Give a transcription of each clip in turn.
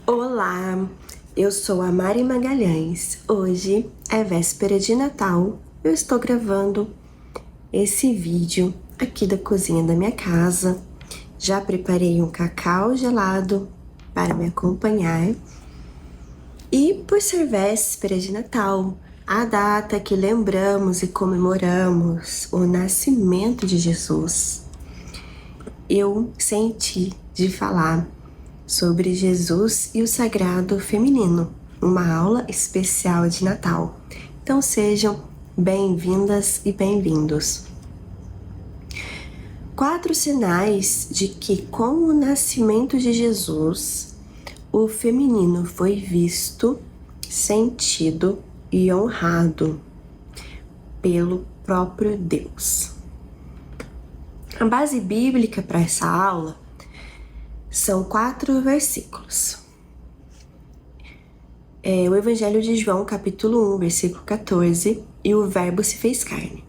Olá, eu sou a Mari Magalhães. Hoje é véspera de Natal. Eu estou gravando esse vídeo aqui da cozinha da minha casa. Já preparei um cacau gelado para me acompanhar. E por ser véspera de Natal, a data que lembramos e comemoramos o nascimento de Jesus, eu senti de falar sobre Jesus e o Sagrado Feminino, uma aula especial de Natal. Então sejam bem-vindas e bem-vindos. 4 sinais de que com o nascimento de Jesus, o feminino foi visto, sentido e honrado pelo próprio Deus. A base bíblica para essa aula são 4 versículos. O Evangelho de João, capítulo 1, versículo 14, e o Verbo se fez carne.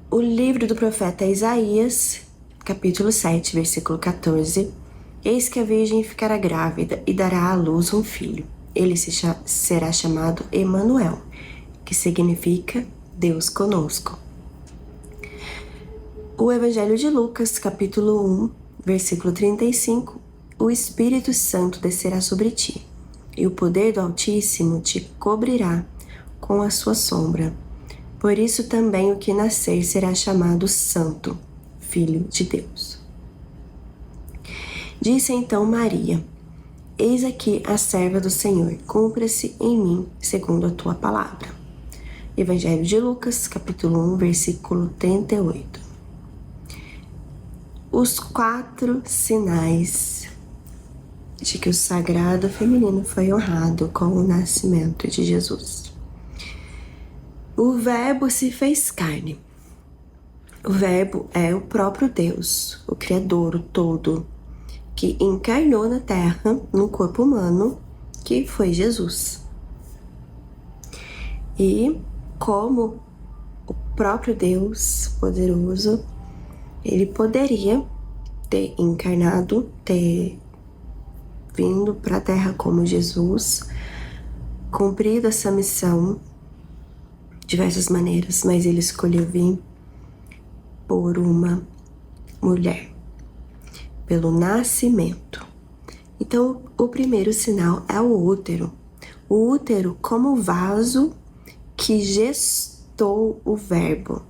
O livro do profeta Isaías, capítulo 7, versículo 14, eis que a virgem ficará grávida e dará à luz um filho. Ele será chamado Emanuel, que significa Deus conosco. O Evangelho de Lucas, capítulo 1, versículo 35, o Espírito Santo descerá sobre ti, e o poder do Altíssimo te cobrirá com a sua sombra. Por isso também o que nascer será chamado Santo, Filho de Deus. Disse então Maria: eis aqui a serva do Senhor, cumpra-se em mim segundo a tua palavra. Evangelho de Lucas, capítulo 1, versículo 38. Os 4 sinais de que o sagrado feminino foi honrado com o nascimento de Jesus. O Verbo se fez carne. O Verbo é o próprio Deus, o Criador, o Todo, que encarnou na Terra num corpo humano, que foi Jesus. E como o próprio Deus poderoso, ele poderia ter encarnado, ter vindo para a Terra como Jesus, cumprido essa missão de diversas maneiras, mas ele escolheu vir por uma mulher, pelo nascimento. Então, o primeiro sinal é o útero. O útero como vaso que gestou o Verbo.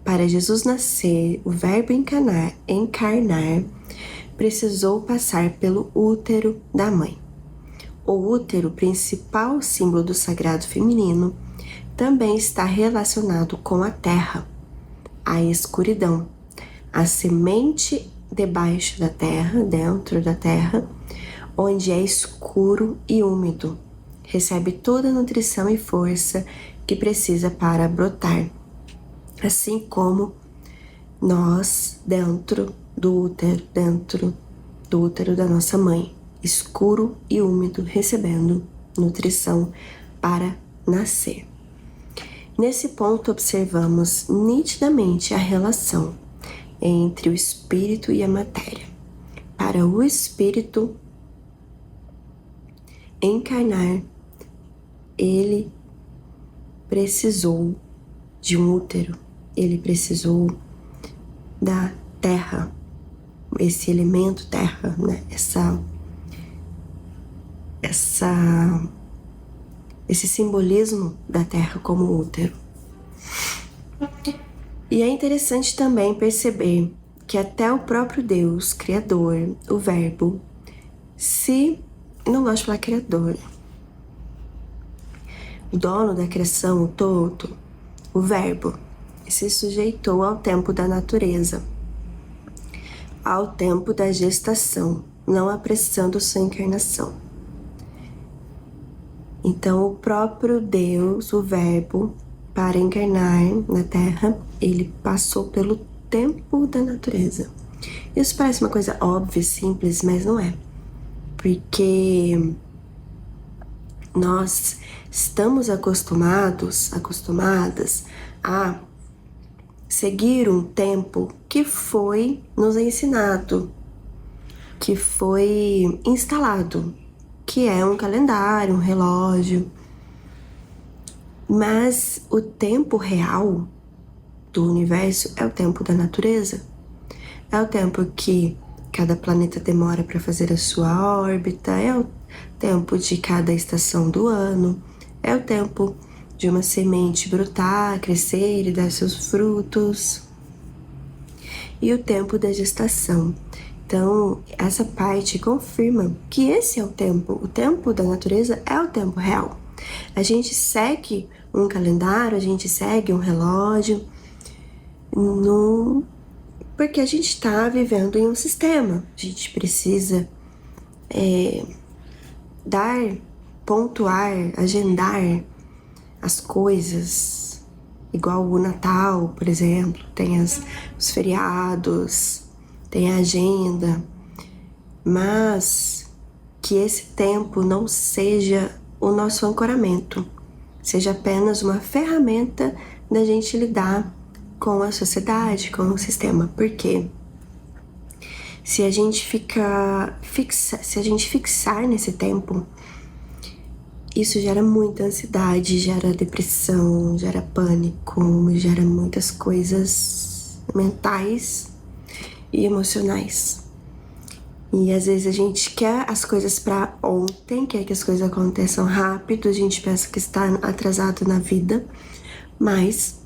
Para Jesus nascer, o Verbo encarnar, precisou passar pelo útero da mãe. O útero, principal símbolo do sagrado feminino, também está relacionado com a terra, a escuridão, a semente debaixo da terra, dentro da terra, onde é escuro e úmido, recebe toda a nutrição e força que precisa para brotar. Assim como nós dentro do útero da nossa mãe, escuro e úmido, recebendo nutrição para nascer. Nesse ponto observamos nitidamente a relação entre o espírito e a matéria. Para o espírito encarnar, ele precisou de um útero. Ele precisou da terra, esse elemento terra, né? Esse simbolismo da terra como útero. E é interessante também perceber que até o próprio Deus, Criador, o Verbo, não gosto de falar Criador, o dono da criação, o todo, o Verbo, se sujeitou ao tempo da natureza, ao tempo da gestação, não apressando sua encarnação. Então, o próprio Deus, o Verbo, para encarnar na Terra, ele passou pelo tempo da natureza. Isso parece uma coisa óbvia, simples, mas não é. Porque nós estamos acostumadas a seguir um tempo que foi nos ensinado. que foi instalado, que é um calendário, um relógio. Mas o tempo real do universo é o tempo da natureza. É o tempo que cada planeta demora para fazer a sua órbita, é o tempo de cada estação do ano, é o tempo de uma semente brotar, crescer e dar seus frutos, e o tempo da gestação. Então, essa parte confirma que esse é o tempo da natureza é o tempo real. A gente segue um calendário, a gente segue um relógio, porque a gente está vivendo em um sistema. A gente precisa pontuar, agendar as coisas, igual o Natal, por exemplo, tem os feriados, tem a agenda, mas que esse tempo não seja o nosso ancoramento, seja apenas uma ferramenta da gente lidar com a sociedade, com o sistema. Porque se a gente fixar nesse tempo, isso gera muita ansiedade, gera depressão, gera pânico, gera muitas coisas mentais e emocionais. E às vezes a gente quer as coisas para ontem, quer que as coisas aconteçam rápido, a gente pensa que está atrasado na vida, mas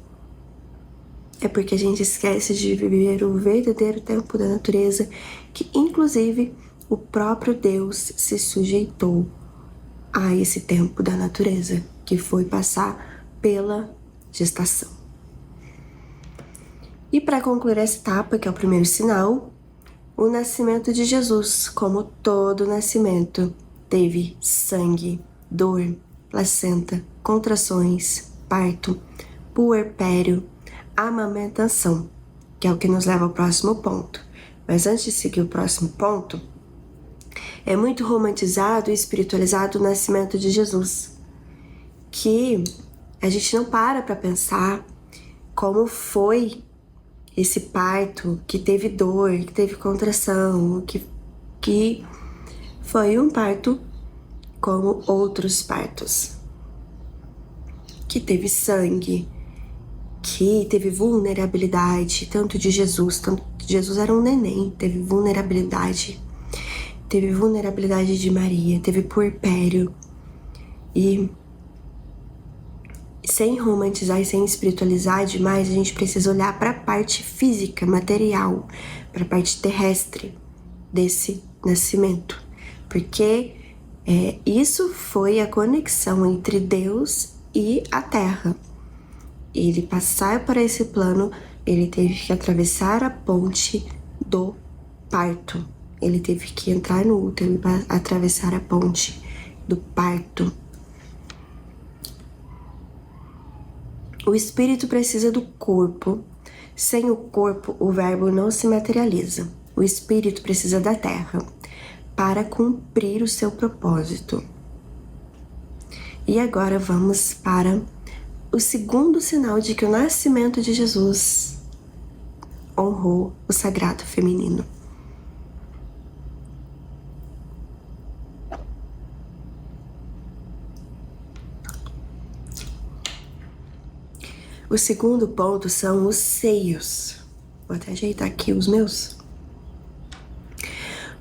é porque a gente esquece de viver o verdadeiro tempo da natureza, que inclusive o próprio Deus se sujeitou a esse tempo da natureza, que foi passar pela gestação. E para concluir essa etapa, que é o primeiro sinal, o nascimento de Jesus, como todo nascimento, teve sangue, dor, placenta, contrações, parto, puerpério, amamentação, que é o que nos leva ao próximo ponto. Mas antes de seguir o próximo ponto, é muito romantizado e espiritualizado o nascimento de Jesus, que a gente não para pensar como foi esse parto, que teve dor, que teve contração, que foi um parto como outros partos, que teve sangue, que teve vulnerabilidade, tanto de Jesus era um neném, teve vulnerabilidade de Maria, teve puerpério. E sem romantizar e sem espiritualizar demais, a gente precisa olhar para a parte física, material, para a parte terrestre desse nascimento, porque isso foi a conexão entre Deus e a Terra. Ele passar para esse plano, ele teve que atravessar a ponte do parto. Ele teve que entrar no útero e atravessar a ponte do parto. O espírito precisa do corpo. Sem o corpo, o verbo não se materializa. O espírito precisa da terra para cumprir o seu propósito. E agora vamos para o segundo sinal de que o nascimento de Jesus honrou o sagrado feminino. O segundo ponto são os seios. Vou até ajeitar aqui os meus.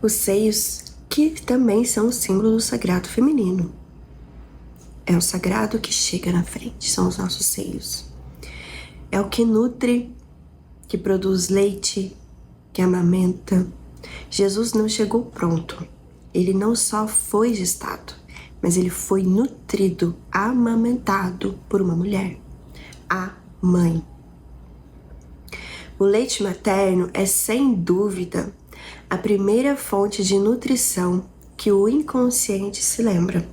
Os seios, que também são o símbolo do sagrado feminino. É o sagrado que chega na frente, são os nossos seios. É o que nutre, que produz leite, que amamenta. Jesus não chegou pronto. Ele não só foi gestado, mas ele foi nutrido, amamentado por uma mulher. A mãe. O leite materno é, sem dúvida, a primeira fonte de nutrição que o inconsciente se lembra.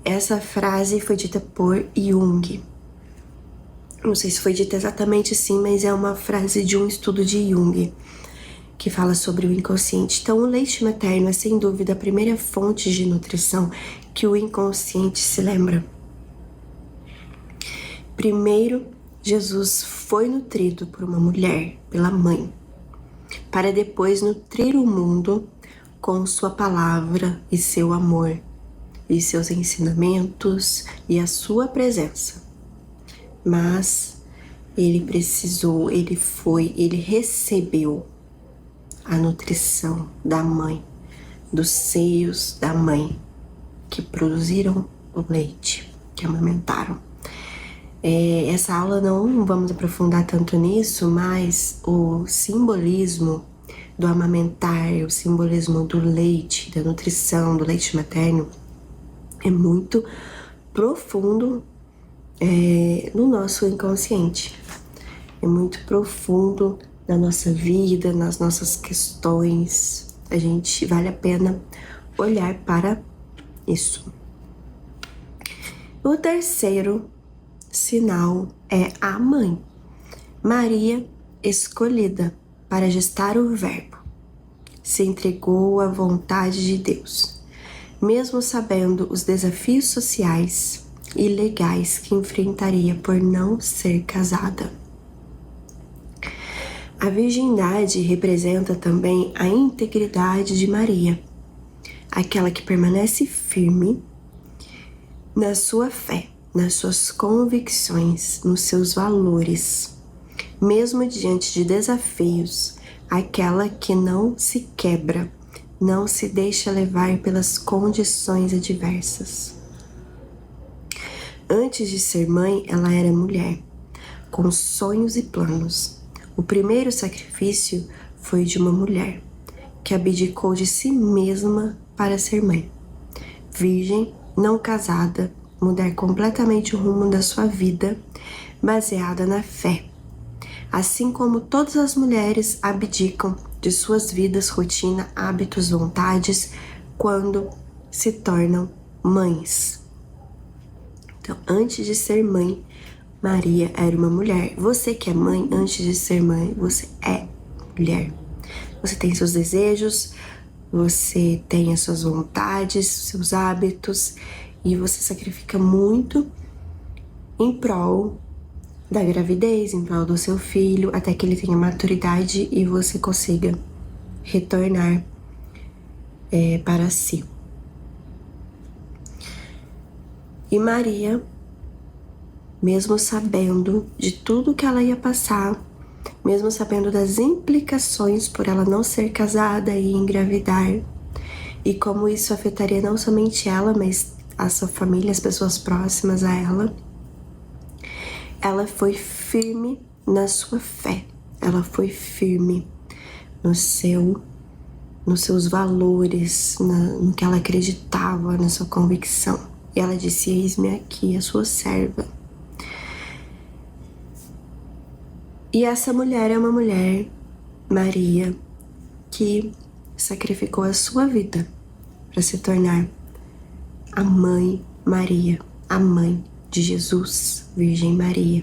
Essa frase foi dita por Jung. Não sei se foi dita exatamente assim, mas é uma frase de um estudo de Jung, que fala sobre o inconsciente. Então, o leite materno é, sem dúvida, a primeira fonte de nutrição que o inconsciente se lembra. Primeiro, Jesus foi nutrido por uma mulher, pela mãe. para depois nutrir o mundo com sua palavra e seu amor, e seus ensinamentos e a sua presença. Mas ele recebeu a nutrição da mãe, dos seios da mãe, que produziram o leite, que amamentaram. Essa aula não vamos aprofundar tanto nisso, mas o simbolismo do amamentar, o simbolismo do leite, da nutrição, do leite materno, é muito profundo no nosso inconsciente. É muito profundo na nossa vida, nas nossas questões. Vale a pena olhar para isso. O terceiro sinal é a mãe, Maria, escolhida para gestar o Verbo, se entregou à vontade de Deus, mesmo sabendo os desafios sociais e legais que enfrentaria por não ser casada. A virgindade representa também a integridade de Maria, aquela que permanece firme na sua fé, nas suas convicções, nos seus valores, mesmo diante de desafios, aquela que não se quebra, não se deixa levar pelas condições adversas. Antes de ser mãe, ela era mulher, com sonhos e planos. O primeiro sacrifício foi de uma mulher, que abdicou de si mesma para ser mãe. Virgem, não casada, mudar completamente o rumo da sua vida, baseada na fé. Assim como todas as mulheres abdicam de suas vidas, rotina, hábitos, vontades, quando se tornam mães. Então, antes de ser mãe, Maria era uma mulher. Você que é mãe, antes de ser mãe, você é mulher. Você tem seus desejos, você tem as suas vontades, seus hábitos, e você sacrifica muito em prol da gravidez, em prol do seu filho, até que ele tenha maturidade e você consiga retornar para si. E Maria, mesmo sabendo de tudo que ela ia passar, mesmo sabendo das implicações por ela não ser casada e engravidar, e como isso afetaria não somente ela, mas a sua família, as pessoas próximas a ela, ela foi firme na sua fé, ela foi firme nos seus valores, no que ela acreditava, na sua convicção. E ela disse: eis-me aqui, a sua serva. E essa mulher é uma mulher, Maria, que sacrificou a sua vida para se tornar a mãe Maria, a mãe de Jesus, Virgem Maria.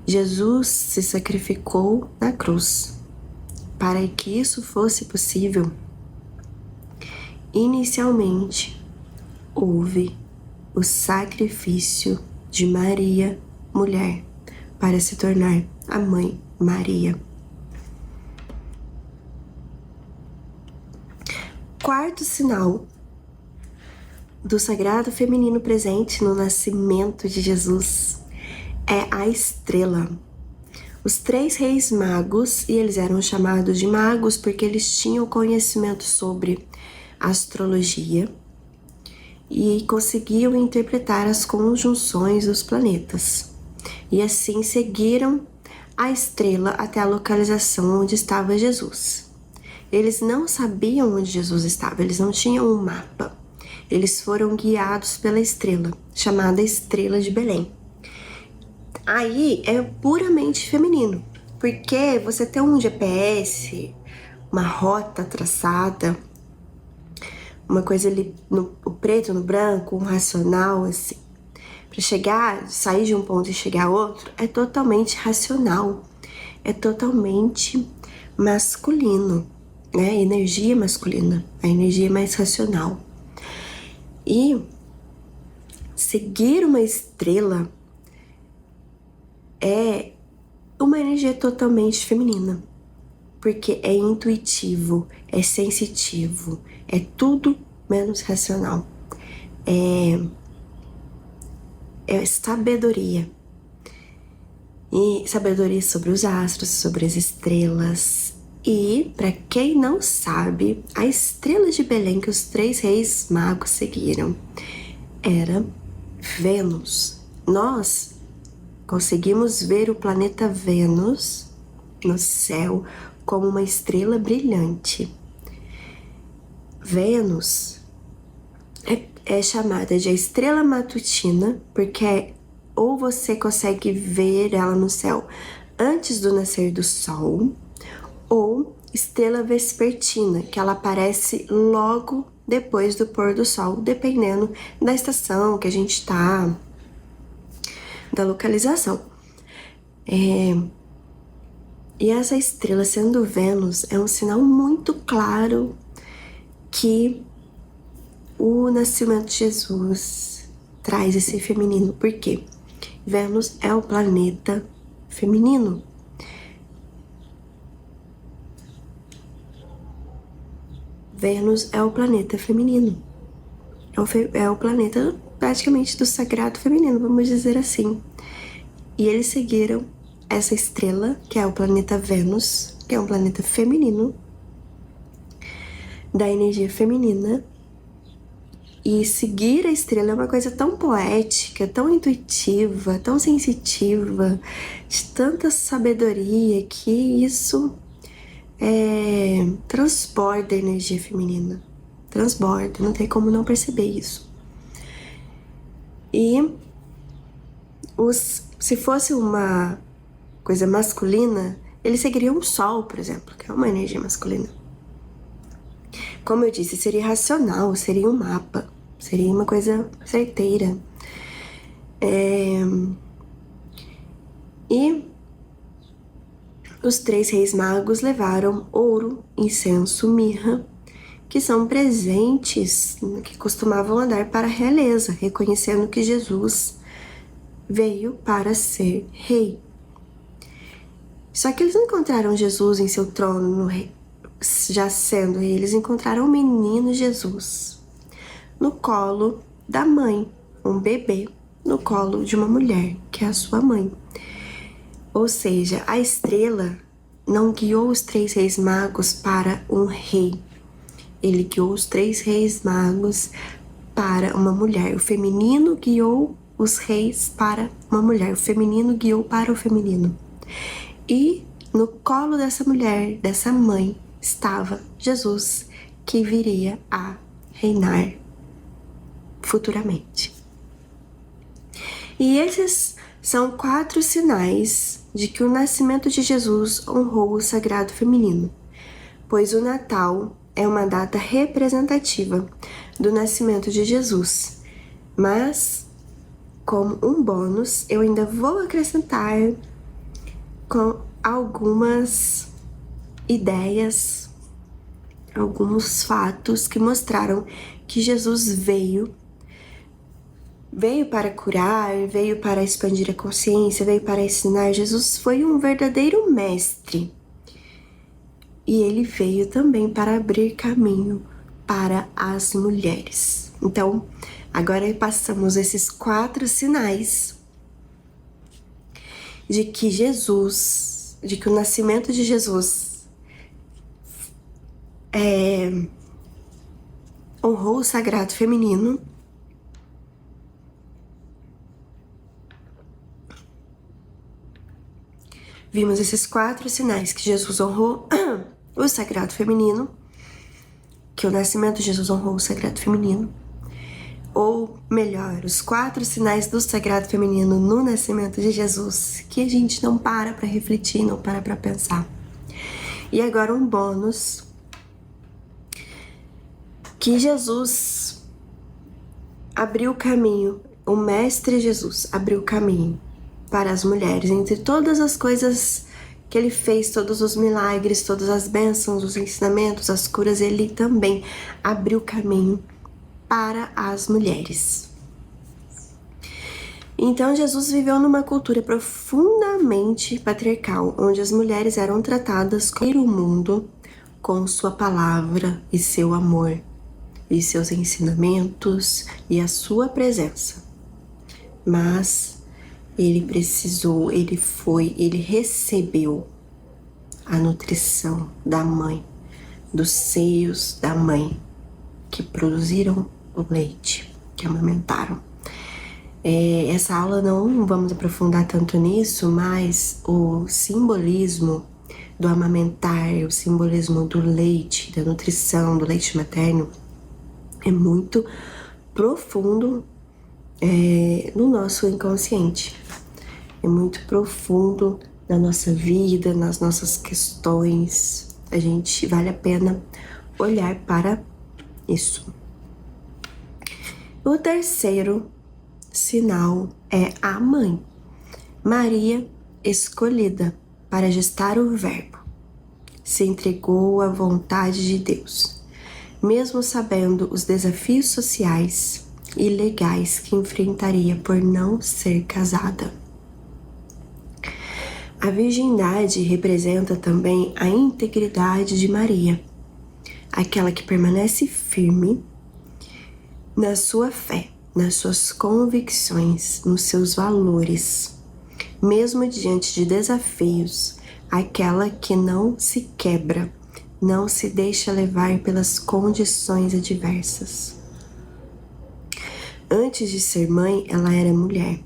Jesus se sacrificou na cruz. Para que isso fosse possível, inicialmente houve o sacrifício de Maria, mulher, para se tornar a mãe Maria. Quarto sinal do sagrado feminino presente no nascimento de Jesus é a estrela. Os 3 reis magos, e eles eram chamados de magos porque eles tinham conhecimento sobre astrologia e conseguiam interpretar as conjunções dos planetas. E assim seguiram a estrela até a localização onde estava Jesus. Eles não sabiam onde Jesus estava, eles não tinham um mapa. Eles foram guiados pela estrela, chamada Estrela de Belém. Aí é puramente feminino, porque você tem um GPS, uma rota traçada, uma coisa ali, o preto no branco, um racional, assim. Para sair de um ponto e chegar a outro, é totalmente racional, é totalmente masculino, né? Energia masculina, a energia mais racional. E seguir uma estrela é uma energia totalmente feminina. porque é intuitivo, é sensitivo, é tudo menos racional. É sabedoria. E sabedoria sobre os astros, sobre as estrelas. E, para quem não sabe, a estrela de Belém que os 3 reis magos seguiram era Vênus. Nós conseguimos ver o planeta Vênus no céu como uma estrela brilhante. Vênus é chamada de a estrela matutina porque ou você consegue ver ela no céu antes do nascer do sol, ou estrela vespertina, que ela aparece logo depois do pôr do sol, dependendo da estação que a gente tá, da localização. E essa estrela, sendo Vênus, é um sinal muito claro que o nascimento de Jesus traz esse feminino. Por quê? Vênus é o planeta feminino. Vênus é o planeta feminino. É o planeta praticamente do sagrado feminino, vamos dizer assim. E eles seguiram essa estrela, que é o planeta Vênus, que é um planeta feminino, da energia feminina. E seguir a estrela é uma coisa tão poética, tão intuitiva, tão sensitiva, de tanta sabedoria, que isso transborda a energia feminina. Transborda, não tem como não perceber isso. E se fosse uma coisa masculina, eles seguiriam o Sol, por exemplo, que é uma energia masculina. Como eu disse, seria racional, seria um mapa, seria uma coisa certeira. E os 3 reis magos levaram ouro, incenso, mirra, que são presentes que costumavam dar para a realeza, reconhecendo que Jesus veio para ser rei. Só que eles não encontraram Jesus em seu trono, já sendo rei, eles encontraram o menino Jesus no colo da mãe, um bebê no colo de uma mulher, que é a sua mãe. Ou seja, a estrela não guiou os 3 reis magos para um rei. Ele guiou os 3 reis magos para uma mulher. O feminino guiou os reis para uma mulher. O feminino guiou para o feminino. E no colo dessa mulher, dessa mãe, estava Jesus, que viria a reinar futuramente. E esses são 4 sinais de que o nascimento de Jesus honrou o sagrado feminino, pois o Natal é uma data representativa do nascimento de Jesus. Mas, como um bônus, eu ainda vou acrescentar com algumas ideias, alguns fatos que mostraram que Jesus veio para curar, veio para expandir a consciência, veio para ensinar. Jesus foi um verdadeiro mestre. E ele veio também para abrir caminho para as mulheres. Então, agora passamos esses 4 sinais de que o nascimento de Jesus honrou o sagrado feminino. Vimos esses 4 sinais que Jesus honrou o sagrado feminino, que o nascimento de Jesus honrou o sagrado feminino, ou melhor, os 4 sinais do sagrado feminino no nascimento de Jesus, que a gente não para refletir, não para pensar. E agora um bônus, que Jesus abriu o caminho, o mestre Jesus abriu o caminho para as mulheres, entre todas as coisas que ele fez, todos os milagres, todas as bênçãos, os ensinamentos, as curas, ele também abriu caminho para as mulheres. Então Jesus viveu numa cultura profundamente patriarcal, onde as mulheres eram tratadas como o mundo com sua palavra e seu amor, e seus ensinamentos e a sua presença. Mas ele recebeu a nutrição da mãe, dos seios da mãe, que produziram o leite, que amamentaram. Essa aula não vamos aprofundar tanto nisso, mas o simbolismo do amamentar, o simbolismo do leite, da nutrição, do leite materno, é muito profundo no nosso inconsciente. É muito profundo na nossa vida, nas nossas questões. Vale a pena olhar para isso. O terceiro sinal é a mãe, Maria, escolhida para gestar o Verbo, se entregou à vontade de Deus, mesmo sabendo os desafios sociais e legais que enfrentaria por não ser casada. A virgindade representa também a integridade de Maria, aquela que permanece firme na sua fé, nas suas convicções, nos seus valores, mesmo diante de desafios, aquela que não se quebra, não se deixa levar pelas condições adversas. Antes de ser mãe, ela era mulher,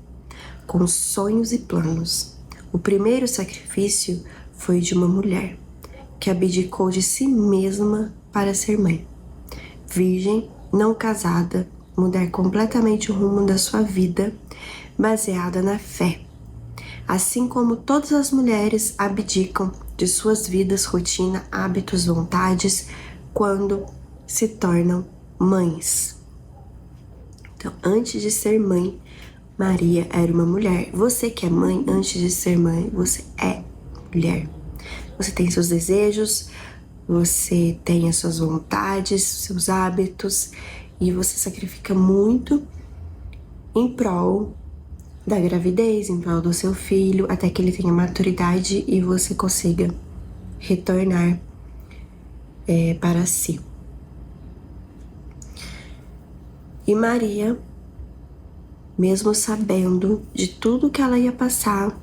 com sonhos e planos. O primeiro sacrifício foi de uma mulher, que abdicou de si mesma para ser mãe. Virgem, não casada, mudar completamente o rumo da sua vida, baseada na fé. Assim como todas as mulheres abdicam de suas vidas, rotina, hábitos, vontades, quando se tornam mães. Então, antes de ser mãe, Maria era uma mulher. Você que é mãe, antes de ser mãe, você é mulher. Você tem seus desejos, você tem as suas vontades, seus hábitos, e você sacrifica muito em prol da gravidez, em prol do seu filho, até que ele tenha maturidade e você consiga retornar para si. E Maria, mesmo sabendo de tudo que ela ia passar,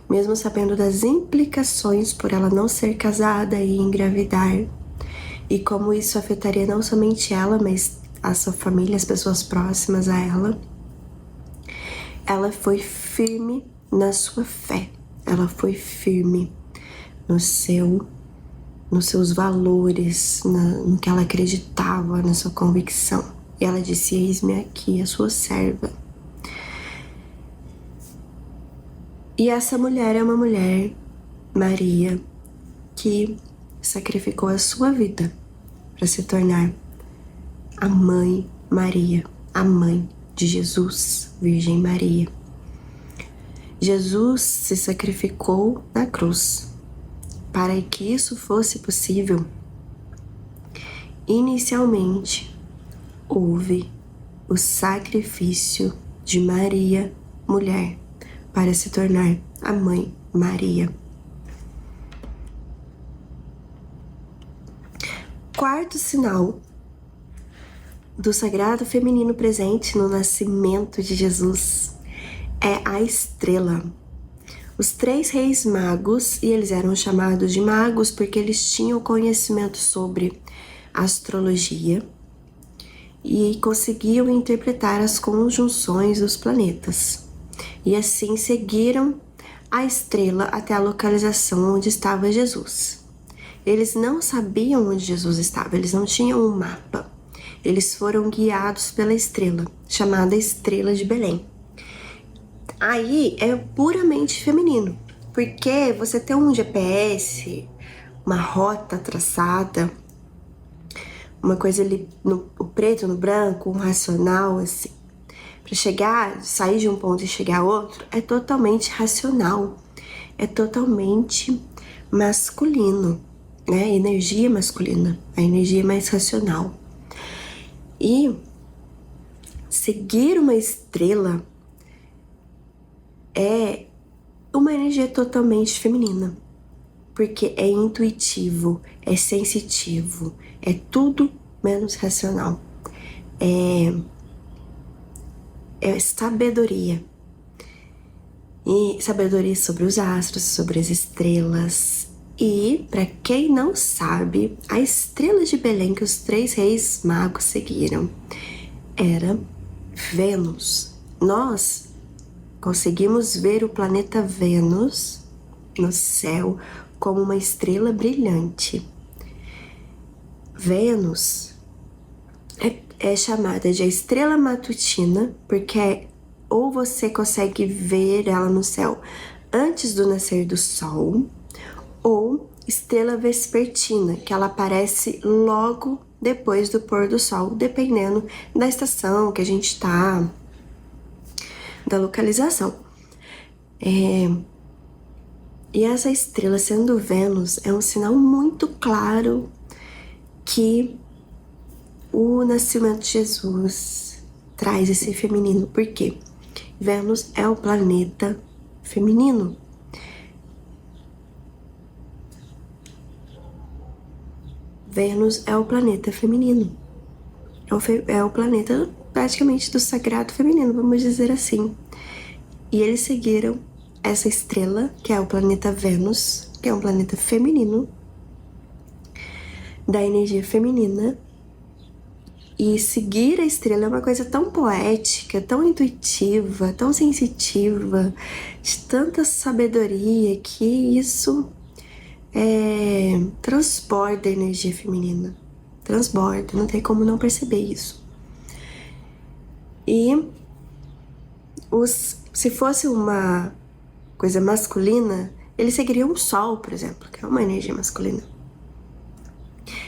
mesmo sabendo das implicações por ela não ser casada e engravidar, e como isso afetaria não somente ela, mas a sua família, as pessoas próximas a ela, ela foi firme na sua fé, ela foi firme nos seus valores, no que ela acreditava, na sua convicção. E ela disse: eis-me aqui, a sua serva. E essa mulher é uma mulher, Maria, que sacrificou a sua vida para se tornar a mãe Maria, a mãe de Jesus, Virgem Maria. Jesus se sacrificou na cruz. Para que isso fosse possível, inicialmente houve o sacrifício de Maria, mulher, para se tornar a mãe Maria. Quarto sinal do sagrado feminino presente no nascimento de Jesus é a estrela. Os 3 reis magos, e eles eram chamados de magos porque eles tinham conhecimento sobre astrologia e conseguiam interpretar as conjunções dos planetas. E assim seguiram a estrela até a localização onde estava Jesus. Eles não sabiam onde Jesus estava, eles não tinham um mapa. Eles foram guiados pela estrela, chamada Estrela de Belém. Aí é puramente feminino, porque você tem um GPS, uma rota traçada, uma coisa ali, o preto no branco, um racional, assim. Para sair de um ponto e chegar a outro, é totalmente racional, é totalmente masculino, né? Energia masculina, a energia mais racional. E seguir uma estrela é uma energia totalmente feminina, porque é intuitivo, é sensitivo, é tudo menos racional. É sabedoria. E sabedoria sobre os astros, sobre as estrelas. E, para quem não sabe, a estrela de Belém que os 3 reis magos seguiram era Vênus. Nós conseguimos ver o planeta Vênus no céu como uma estrela brilhante. Vênus é chamada de a estrela matutina porque ou você consegue ver ela no céu antes do nascer do sol, ou estrela vespertina, que ela aparece logo depois do pôr do sol, dependendo da estação que a gente tá, da localização. E essa estrela, sendo Vênus, é um sinal muito claro que o nascimento de Jesus traz esse feminino. Por quê? Vênus é o planeta feminino. Vênus é o planeta feminino. É o planeta praticamente do sagrado feminino, vamos dizer assim. E eles seguiram essa estrela, que é o planeta Vênus, que é um planeta feminino, da energia feminina. E seguir a estrela é uma coisa tão poética, tão intuitiva, tão sensitiva, de tanta sabedoria, que isso transborda a energia feminina. Transborda, não tem como não perceber isso. E se fosse uma coisa masculina, eles seguiriam o Sol, por exemplo, que é uma energia masculina.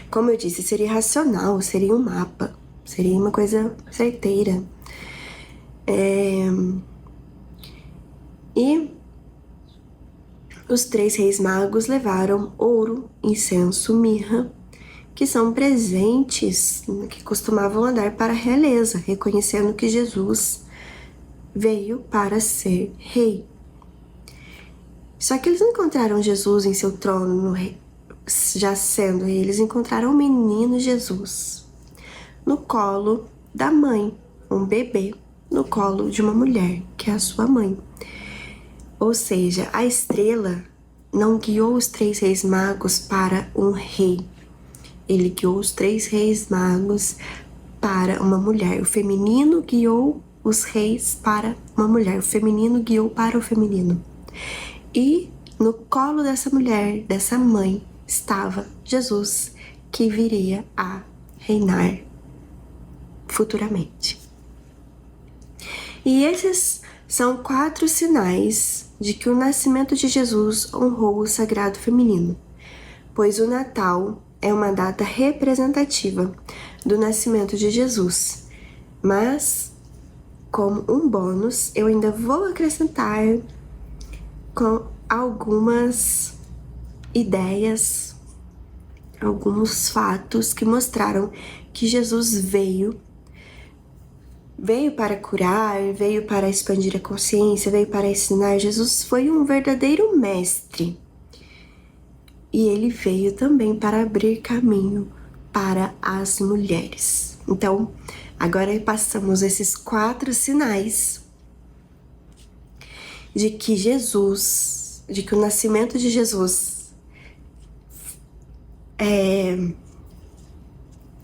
Como eu disse, seria racional, seria um mapa, seria uma coisa certeira. E os 3 reis magos levaram ouro, incenso, mirra, que são presentes que costumavam dar para a realeza, reconhecendo que Jesus veio para ser rei. Só que eles não encontraram Jesus em seu trono, já sendo rei, eles encontraram o menino Jesus no colo da mãe, um bebê no colo de uma mulher, que é a sua mãe. Ou seja, a estrela não guiou os 3 reis magos para um rei. Ele guiou os 3 reis magos para uma mulher. O feminino guiou os reis para uma mulher. O feminino guiou para o feminino. E no colo dessa mulher, dessa mãe, estava Jesus, que viria a reinar futuramente. E esses são 4 sinais de que o nascimento de Jesus honrou o sagrado feminino, pois o Natal é uma data representativa do nascimento de Jesus. Mas, como um bônus, eu ainda vou acrescentar com algumas ideias, alguns fatos que mostraram que Jesus veio para curar, veio para expandir a consciência, veio para ensinar. Jesus foi um verdadeiro mestre. E ele veio também para abrir caminho para as mulheres. Então, agora passamos esses 4 sinais de que o nascimento de Jesus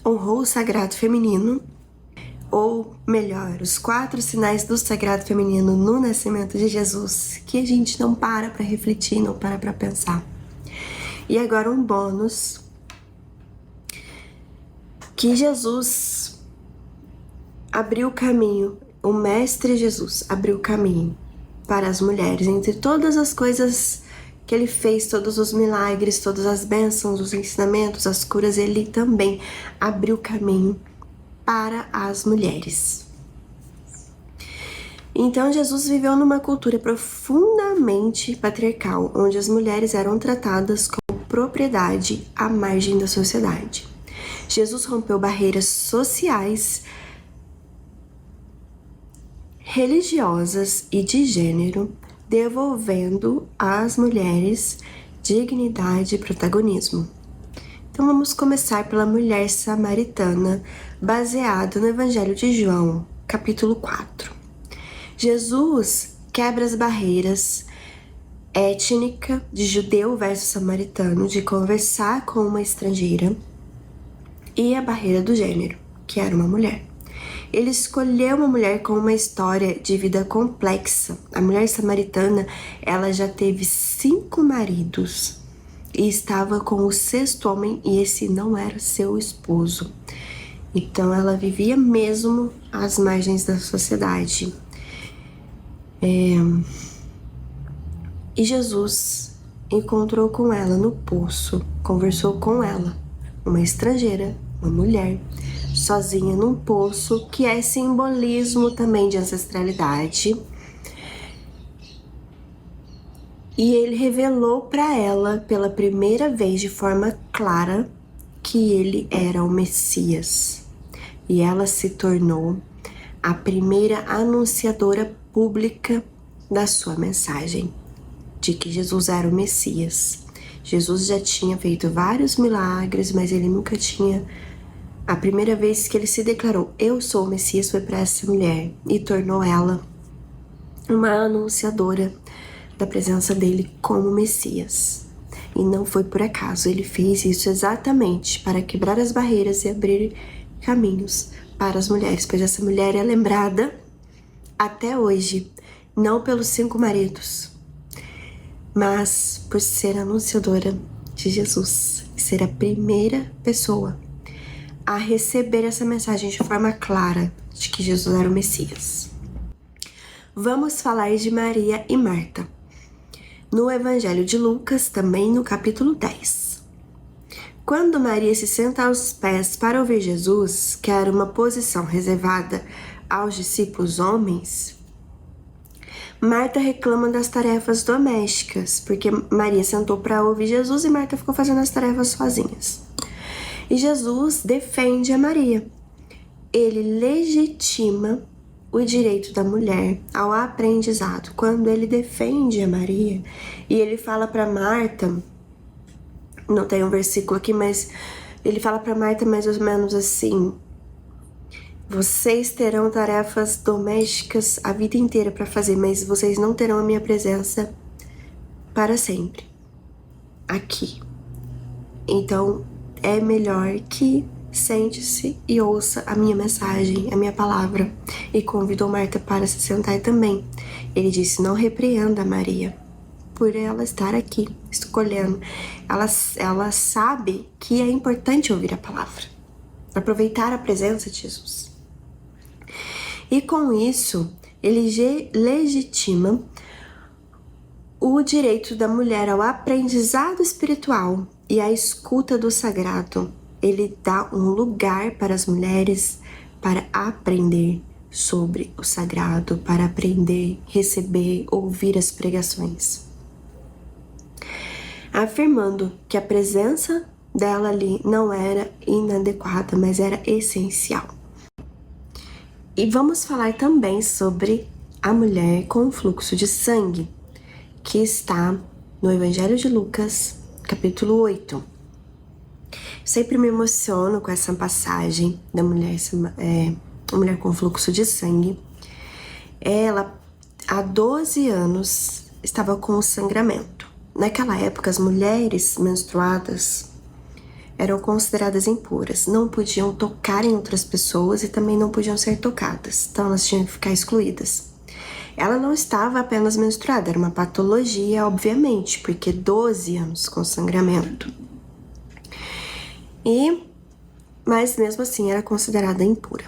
honrou o sagrado feminino, ou melhor, os 4 sinais do sagrado feminino no nascimento de Jesus, que a gente não para refletir, não para pensar. E agora um bônus, que Jesus abriu o caminho, o Mestre Jesus abriu o caminho para as mulheres. Entre todas as coisas que ele fez, todos os milagres, todas as bênçãos, os ensinamentos, as curas, ele também abriu o caminho para as mulheres. Então, Jesus viveu numa cultura profundamente patriarcal, onde as mulheres eram tratadas como propriedade à margem da sociedade. Jesus rompeu barreiras sociais, religiosas e de gênero devolvendo às mulheres dignidade e protagonismo. Então vamos começar pela mulher samaritana, baseado no Evangelho de João, capítulo 4. Jesus quebra as barreiras étnica de judeu versus samaritano, de conversar com uma estrangeira, e a barreira do gênero, que era uma mulher. Ele escolheu uma mulher com uma história de vida complexa. A mulher samaritana, ela já teve 5 maridos e estava com o 6º homem, e esse não era seu esposo. Então ela vivia mesmo às margens da sociedade. E Jesus encontrou com ela no poço, conversou com ela, uma estrangeira, uma mulher, sozinha num poço, que é simbolismo também de ancestralidade. E ele revelou para ela pela primeira vez de forma clara que ele era o Messias. E ela se tornou a primeira anunciadora pública da sua mensagem, de que Jesus era o Messias. Jesus já tinha feito vários milagres, mas ele nunca tinha... A primeira vez que ele se declarou, eu sou o Messias, foi para essa mulher, e tornou ela uma anunciadora da presença dele como Messias. E não foi por acaso, ele fez isso exatamente para quebrar as barreiras e abrir caminhos para as mulheres, pois essa mulher é lembrada até hoje, não pelos 5 maridos, mas por ser anunciadora de Jesus, ser a primeira pessoa a receber essa mensagem de forma clara de que Jesus era o Messias. Vamos falar de Maria e Marta. No Evangelho de Lucas, também no capítulo 10. Quando Maria se senta aos pés para ouvir Jesus, que era uma posição reservada aos discípulos homens, Marta reclama das tarefas domésticas, porque Maria sentou para ouvir Jesus e Marta ficou fazendo as tarefas sozinhas. E Jesus defende a Maria. Ele legitima o direito da mulher ao aprendizado. Quando ele defende a Maria e ele fala para Marta, não tem um versículo aqui, mas ele fala para Marta mais ou menos assim: vocês terão tarefas domésticas a vida inteira para fazer, mas vocês não terão a minha presença para sempre aqui. Então é melhor que sente-se e ouça a minha mensagem, a minha palavra. E convidou Marta para se sentar também. Ele disse, não repreenda Maria por ela estar aqui, escolhendo. Ela sabe que é importante ouvir a palavra, aproveitar a presença de Jesus. E com isso, ele legitima o direito da mulher ao aprendizado espiritual e à escuta do sagrado. Ele dá um lugar para as mulheres para aprender sobre o sagrado, para aprender, receber, ouvir as pregações, afirmando que a presença dela ali não era inadequada, mas era essencial. E vamos falar também sobre a mulher com fluxo de sangue, que está no Evangelho de Lucas, capítulo 8. Sempre me emociono com essa passagem da mulher, mulher com fluxo de sangue. Ela, há 12 anos, estava com sangramento. Naquela época, as mulheres menstruadas eram consideradas impuras, não podiam tocar em outras pessoas e também não podiam ser tocadas, então elas tinham que ficar excluídas. Ela não estava apenas menstruada, era uma patologia, obviamente, porque 12 anos com sangramento. Mas mesmo assim era considerada impura.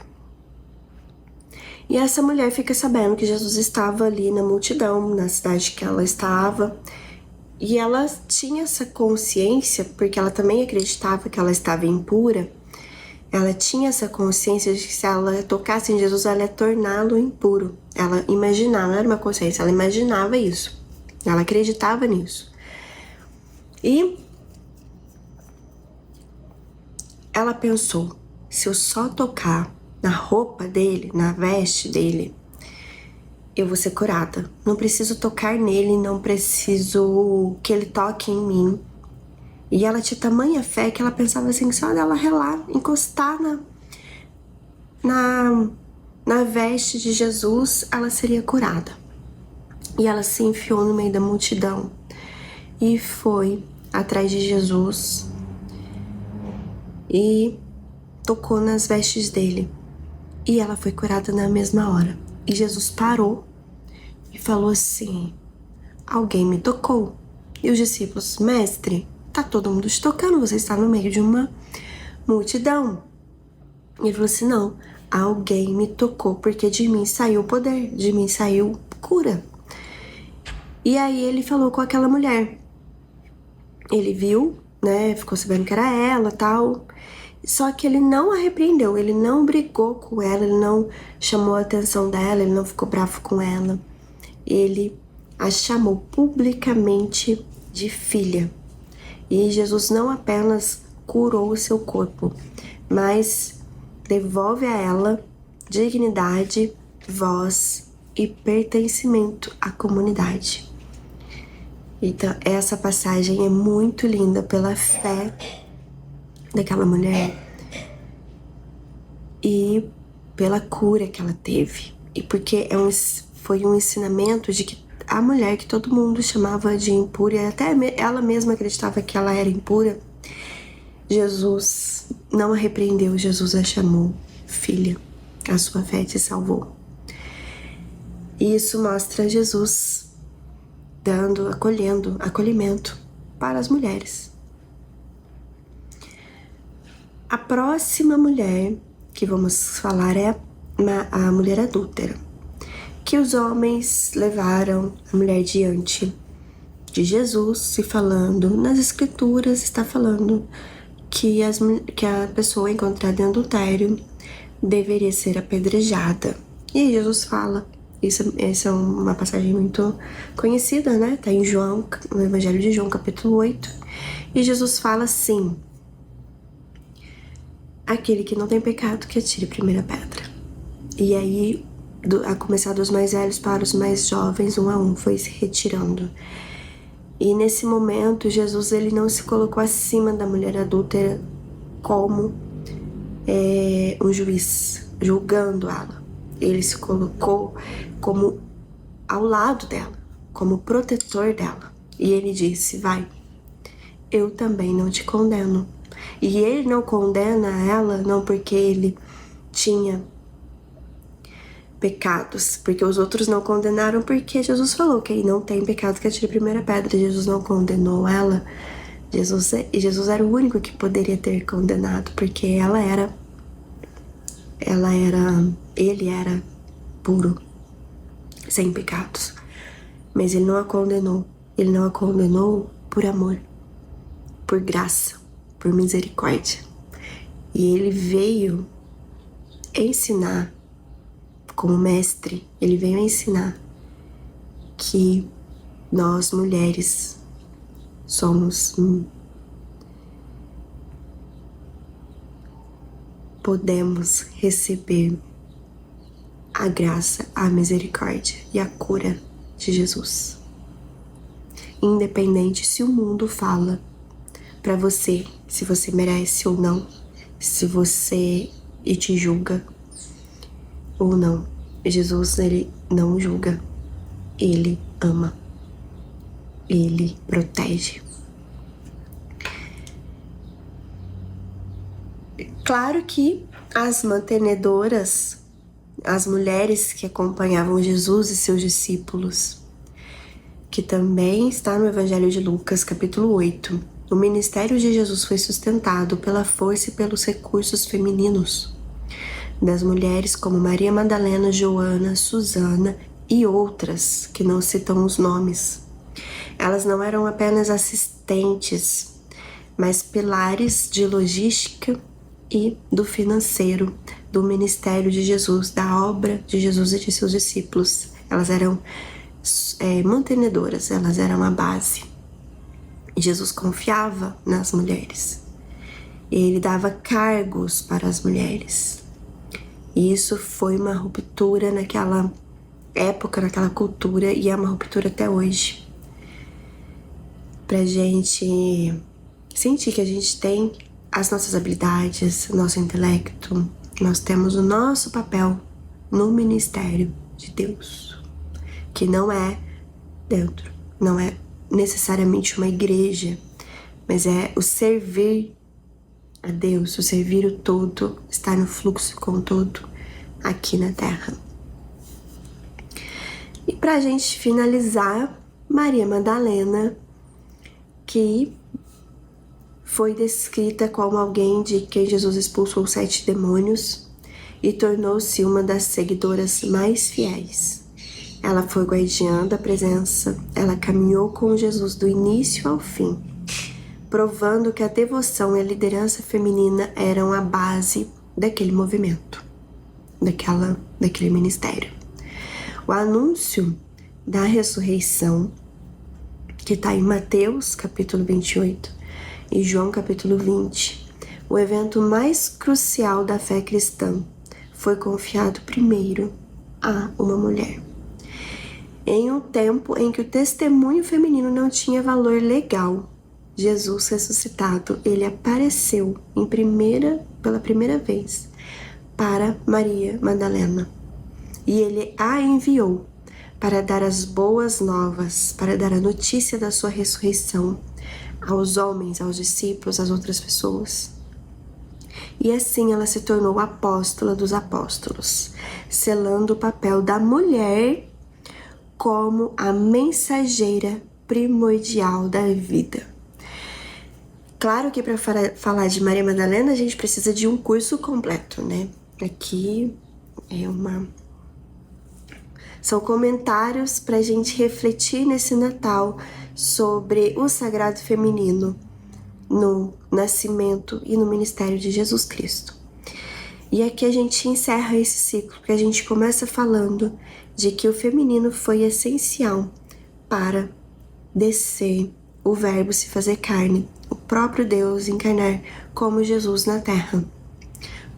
E essa mulher fica sabendo que Jesus estava ali na multidão, na cidade que ela estava, e ela tinha essa consciência, porque ela também acreditava que ela estava impura. Ela tinha essa consciência de que se ela tocasse em Jesus, ela ia torná-lo impuro. Ela imaginava, não era uma consciência, ela imaginava isso. Ela acreditava nisso. E ela pensou, se eu só tocar na roupa dele, na veste dele, eu vou ser curada. Não preciso tocar nele, não preciso que ele toque em mim. E ela tinha tamanha fé que ela pensava assim, só dela relar, encostar na veste de Jesus, ela seria curada. E ela se enfiou no meio da multidão e foi atrás de Jesus e tocou nas vestes dele. E ela foi curada na mesma hora. E Jesus parou e falou assim, alguém me tocou. E os discípulos, mestre, tá todo mundo te tocando, você está no meio de uma multidão. E ele falou assim, não, alguém me tocou, porque de mim saiu poder, de mim saiu cura. E aí ele falou com aquela mulher. Ele viu, né, ficou sabendo que era ela, tal. Só que ele não a repreendeu, ele não brigou com ela, ele não chamou a atenção dela, ele não ficou bravo com ela. Ele a chamou publicamente de filha. E Jesus não apenas curou o seu corpo, mas devolve a ela dignidade, voz e pertencimento à comunidade. Então, essa passagem é muito linda pela fé daquela mulher e pela cura que ela teve. E porque foi um ensinamento de que a mulher que todo mundo chamava de impura, e até ela mesma acreditava que ela era impura, Jesus não a repreendeu, Jesus a chamou filha, a sua fé te salvou. E isso mostra Jesus acolhendo acolhimento para as mulheres. A próxima mulher que vamos falar é a mulher adúltera, que os homens levaram a mulher diante de Jesus e falando, nas escrituras está falando que a pessoa encontrada em adultério deveria ser apedrejada. E aí Jesus fala, essa é uma passagem muito conhecida, né? Tá em João, no Evangelho de João, capítulo 8. E Jesus fala assim, aquele que não tem pecado que atire a primeira pedra. E aí, a começar dos mais velhos para os mais jovens, um a um, foi se retirando. E nesse momento, Jesus ele não se colocou acima da mulher adúltera como um juiz, julgando ela. Ele se colocou como ao lado dela, como protetor dela. E ele disse, vai, eu também não te condeno. E ele não condena ela não porque ele tinha pecados, porque os outros não condenaram, porque Jesus falou que não tem pecado que atire a primeira pedra. Jesus não condenou ela. Jesus era o único que poderia ter condenado, porque ele era puro, sem pecados. Mas ele não a condenou. Ele não a condenou por amor, por graça, por misericórdia. E ele veio ensinar, como mestre, ele veio ensinar que nós mulheres podemos receber a graça, a misericórdia e a cura de Jesus. Independente se o mundo fala pra você se você merece ou não, se você te julga ou não. Jesus, ele não julga, ele ama, ele protege. Claro que as mantenedoras, as mulheres que acompanhavam Jesus e seus discípulos, que também está no Evangelho de Lucas, capítulo 8, o ministério de Jesus foi sustentado pela força e pelos recursos femininos das mulheres como Maria Madalena, Joana, Susana e outras que não citam os nomes. Elas não eram apenas assistentes, mas pilares de logística e do financeiro do ministério de Jesus, da obra de Jesus e de seus discípulos. Elas eram mantenedoras, elas eram a base. Jesus confiava nas mulheres. Ele dava cargos para as mulheres. E isso foi uma ruptura época, naquela cultura, e é uma ruptura até hoje. Pra gente sentir que a gente tem as nossas habilidades, o nosso intelecto, nós temos o nosso papel no ministério de Deus, que não é dentro, não é necessariamente uma igreja, mas é o servir a Deus, o servir o todo, estar no fluxo com o todo aqui na Terra. E pra gente finalizar, Maria Madalena, que foi descrita como alguém de quem Jesus expulsou 7 demônios e tornou-se uma das seguidoras mais fiéis. Ela foi guardiã da presença, ela caminhou com Jesus do início ao fim, provando que a devoção e a liderança feminina eram a base daquele movimento, daquele ministério. O anúncio da ressurreição, que está em Mateus capítulo 28 e João capítulo 20, o evento mais crucial da fé cristã, foi confiado primeiro a uma mulher. Em um tempo em que o testemunho feminino não tinha valor legal, Jesus ressuscitado, ele apareceu pela primeira vez para Maria Madalena. E ele a enviou para dar as boas novas, para dar a notícia da sua ressurreição aos homens, aos discípulos, às outras pessoas. E assim ela se tornou apóstola dos apóstolos, selando o papel da mulher como a mensageira primordial da vida. Claro que para falar de Maria Madalena a gente precisa de um curso completo, né? Aqui são comentários para a gente refletir nesse Natal sobre o sagrado feminino no nascimento e no ministério de Jesus Cristo. E aqui a gente encerra esse ciclo, porque a gente começa falando de que o feminino foi essencial para descer o verbo se fazer carne, o próprio Deus encarnar como Jesus na terra.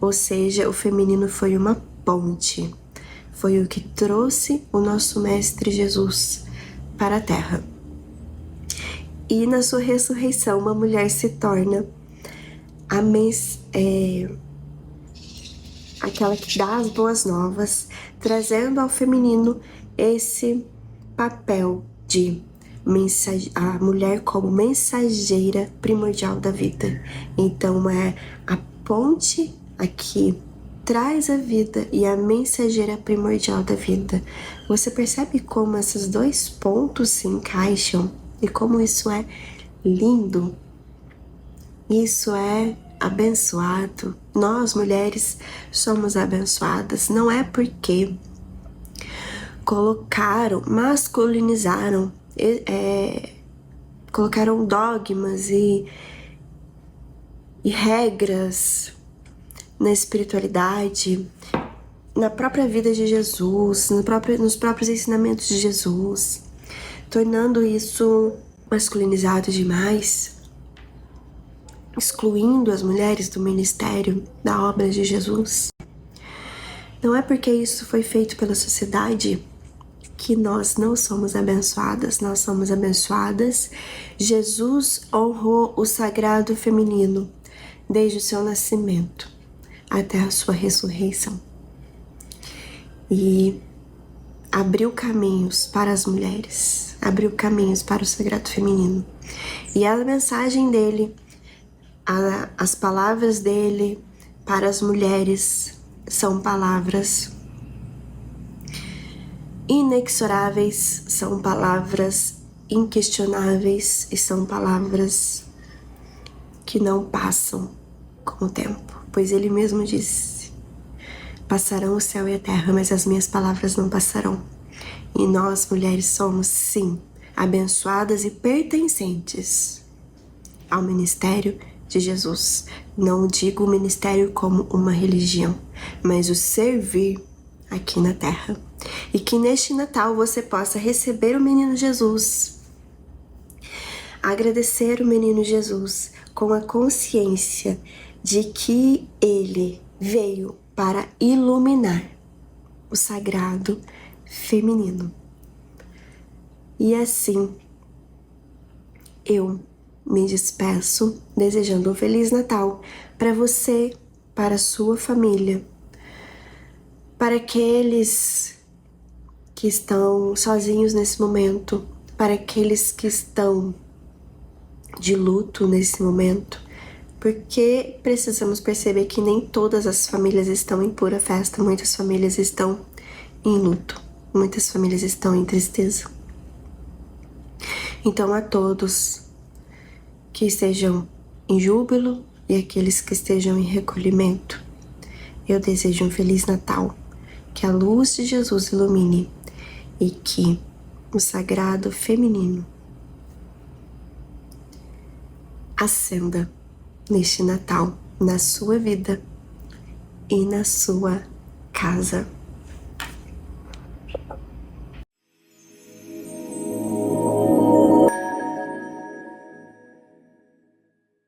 Ou seja, o feminino foi uma ponte, foi o que trouxe o nosso Mestre Jesus para a terra. E na sua ressurreição, uma mulher se torna aquela que dá as boas novas, trazendo ao feminino esse papel de a mulher como mensageira primordial da vida. Então é a ponte aqui traz a vida e a mensageira primordial da vida. Você percebe como esses dois pontos se encaixam e como isso é lindo? Isso é abençoado. Nós, mulheres, somos abençoadas. Não é porque masculinizaram, colocaram dogmas e regras na espiritualidade, na própria vida de Jesus, nos próprios ensinamentos de Jesus, tornando isso masculinizado demais, excluindo as mulheres do ministério, da obra de Jesus. Não é porque isso foi feito pela sociedade que nós não somos abençoadas, nós somos abençoadas. Jesus honrou o sagrado feminino desde o seu nascimento até a sua ressurreição e abriu caminhos para as mulheres, abriu caminhos para o sagrado feminino. E a mensagem dele, as palavras dele para as mulheres são palavras inexoráveis, são palavras inquestionáveis e são palavras que não passam com o tempo, pois ele mesmo disse: passarão o céu e a terra, mas as minhas palavras não passarão. E nós, mulheres, somos, sim, abençoadas e pertencentes ao ministério de Jesus. Não digo o ministério como uma religião, mas o servir aqui na terra. E que neste Natal você possa receber o menino Jesus, agradecer o menino Jesus com a consciência de que ele veio para iluminar o sagrado feminino. E assim, eu me despeço desejando um Feliz Natal para você, para a sua família, para aqueles que estão sozinhos nesse momento, para aqueles que estão de luto nesse momento, porque precisamos perceber que nem todas as famílias estão em pura festa, muitas famílias estão em luto, muitas famílias estão em tristeza. Então, a todos que estejam em júbilo e aqueles que estejam em recolhimento, eu desejo um Feliz Natal, que a luz de Jesus ilumine e que o sagrado feminino acenda neste Natal, na sua vida e na sua casa.